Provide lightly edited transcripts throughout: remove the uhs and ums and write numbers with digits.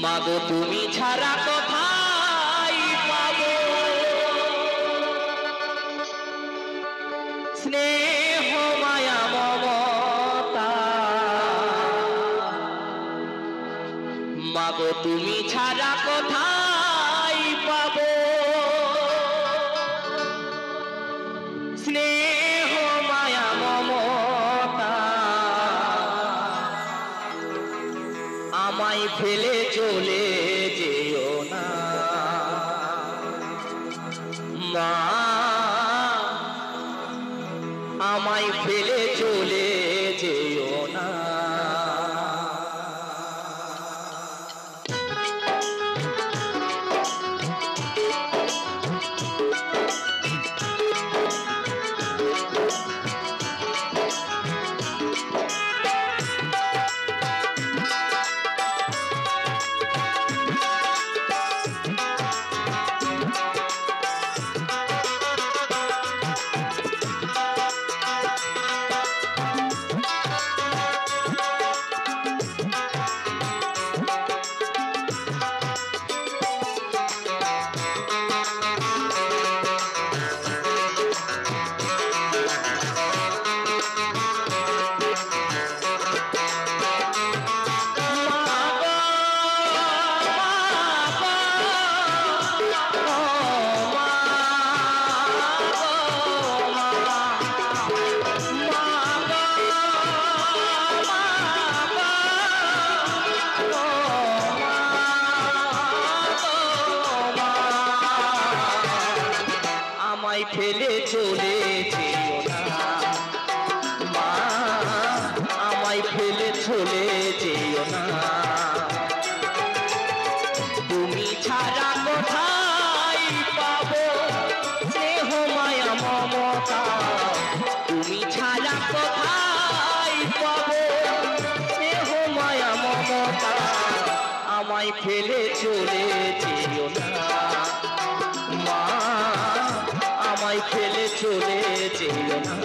মাগো তুমি ছাড়া কোথায় পাবো স্নেহ মায়া মমতা। মাগো তুমি ছাড়া কোথায় পাবো স্নেহ মায়া মমতা। আমায় ফেলে চলে যেও না মা, আমায় ফেলে চলে যেও না। ফেলে চলে যেও না মা, আমায় ফেলে চলে যেও না। তুমি ছাড়া কোথায় পাবো স্নেহ মায়া মমতা। তুমি ছাড়া কোথায় পাবো স্নেহ মায়া মমতা। আমায় ফেলে চলে যেও না মা, আমায় ফেলে চলে যেও না।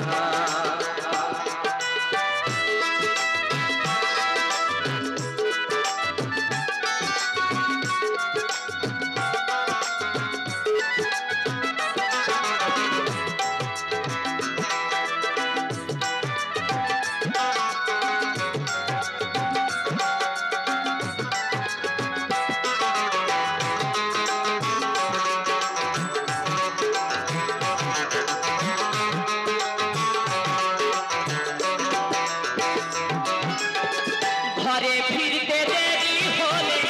ঘরে ফিরতে দেরি হলে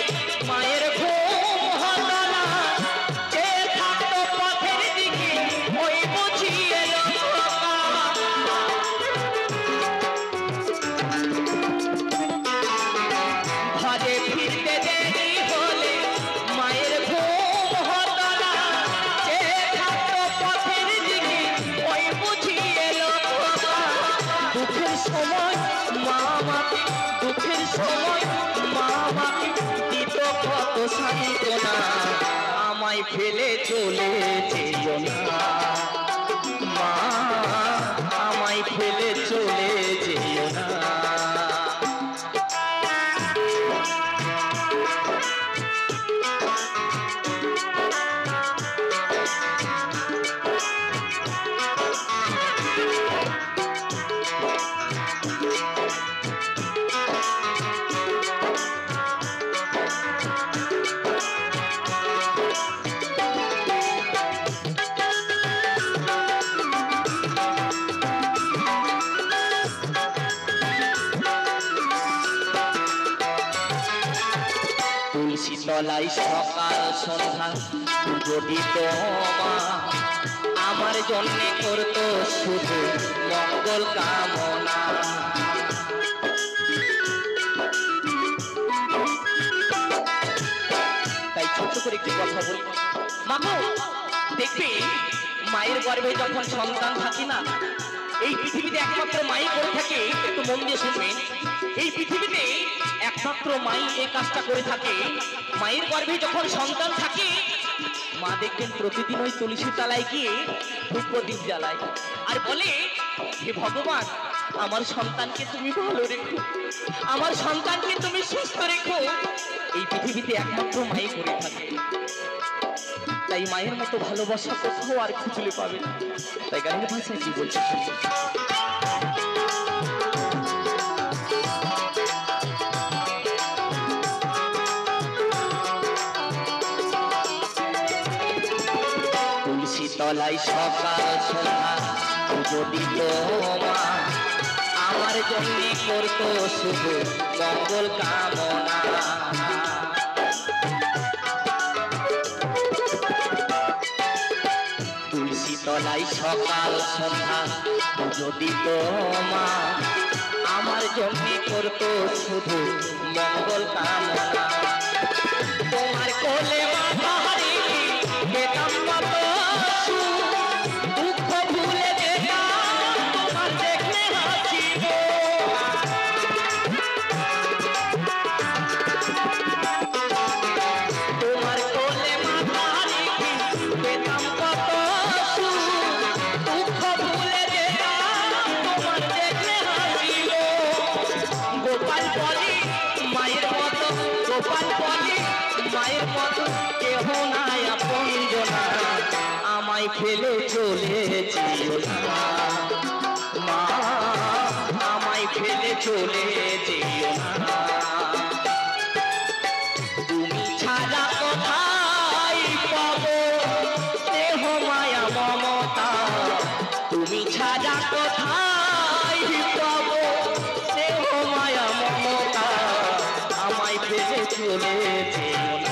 মায়ের ঘুম হতো না, যে থাকতো পথের দিকে ওই বুঝি এলো খোকা। ঘরে ফিরতে দেরি হলে মায়ের ঘুম হতো না, যে থাকতো পথের দিকে ওই বুঝি এলো খোকা। দুঃখের সময় মা আমাকে, দুঃখের সময় মা আমাকে দিত কত সান্ত্বনা। আমায় ফেলে চলে যেও না মা, আমায় ফেলে চলে যেও না। তুলসী তলায় সকাল সন্ধ্যা পুজো দিত মা, আমার জন্যে করতো শুধু মঙ্গল কামনা। তাই ছোট্ট করে একটি কথা বলি, মাগো দেখবে মায়ের গর্ভে যখন সন্তান থাকে না, এই পৃথিবীতে একমাত্র মাই করে থাকে। একটু মন দিয়ে শুনবেন, এই পৃথিবীতে একমাত্র মাই এই কাজটা করে থাকে। মায়ের গর্ভে যখন সন্তান থাকে, মা দেখবেন প্রতিদিন ওই তুলসী তলায় গিয়ে ধূপ প্রদীপ জ্বালায় আর বলে, হে ভগবান আমার সন্তানকে তুমি ভালো রেখো, আমার সন্তানকে তুমি সুস্থ রেখো। এই পৃথিবীতে পৃথিবীতে একমাত্র মাই করে থাকে। তাই মায়ের মতো ভালোবাসা কোথাও আর খুঁজলে পাবে না। তাই গানের ভাষায় কি বলছে তুলসী তলায় সকাল সন্ধ্যা পুজো দিত মা, আমার জন্য করতো শুভ মঙ্গল কামনা। তুলসী তলায় সকাল সন্ধ্যা পুজো দিত মা, আমার জন্য করতো শুধু মঙ্গল কামনা। তোমার কোলে মাথা হারিয়ে পেতাম কত সুখ, দুঃখ ভুলে যেতাম তোমার দেখলে হাসি গো। তোমার কোলে মাথা হারিয়ে পেতাম কত সুখ, দুঃখ ভুলে যেতাম তোমার দেখলে হাসি গো। গোপাল বলি মায়ের মতো, গোপাল বলি মায়ের মতো কেহ নাই আপনজনা, আমায় ফেলে চলে যেও না মা, আমায় ফেলে চলে যেও না। তুমি ছাড়া কোথায় পাবো স্নেহ মায়া মমতা, তুমি ছাড়া কোথায় পাবো স্নেহ মায়া মমতা, আমায় ফেলে চলে যেও না।